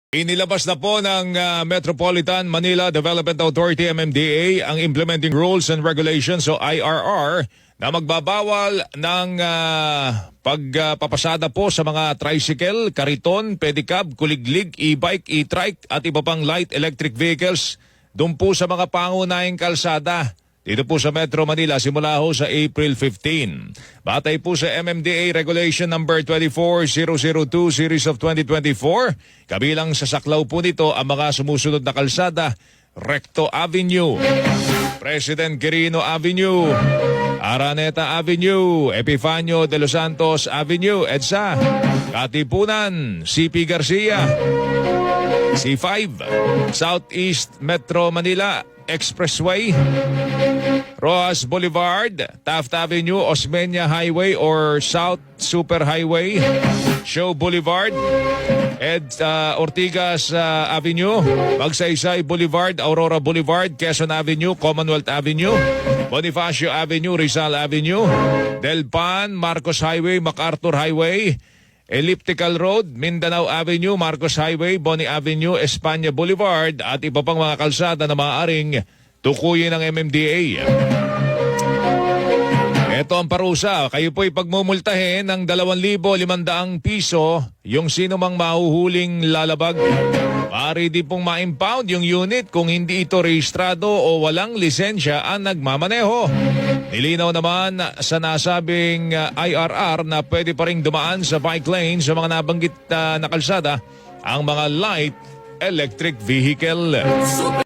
Inilabas na po ng Metropolitan Manila Development Authority MMDA ang Implementing Rules and Regulations o IRR na magbabawal ng pagpapasada po sa mga tricycle, kariton, pedicab, kuliglig, e-bike, e-trike at iba pang light electric vehicles doon po sa mga pangunahing kalsada. Dito po sa Metro Manila simula ho sa April 15. Batay po sa MMDA Regulation number 24002 Series of 2024, kabilang sa saklaw po nito ang mga sumusunod na kalsada: Recto Avenue, President Quirino Avenue, Araneta Avenue, Epifanio de los Santos Avenue, EDSA, Katipunan, CP Garcia, C5, Southeast Metro Manila Expressway, Rojas Boulevard, Taft Avenue, Osmeña Highway or South Super Highway, Show Boulevard, Ortigas Avenue, Magsaysay Boulevard, Aurora Boulevard, Quezon Avenue, Commonwealth Avenue, Bonifacio Avenue, Rizal Avenue, Del Pan, Marcos Highway, MacArthur Highway, Elliptical Road, Mindanao Avenue, Marcos Highway, Boni Avenue, Espanya Boulevard at iba pang mga kalsada na maaaring tukuyin ng MMDA. Ito ang parusa. Kayo po'y pagmumultahin ng 2,500 piso yung sino mang mahuhuling lalabag. Maaari din pong ma-impound yung unit kung hindi ito rehistrado o walang lisensya ang nagmamaneho. Nilinaw naman sa nasabing IRR na pwede pa rin dumaan sa bike lane sa mga nabanggit na kalsada ang mga light electric vehicle.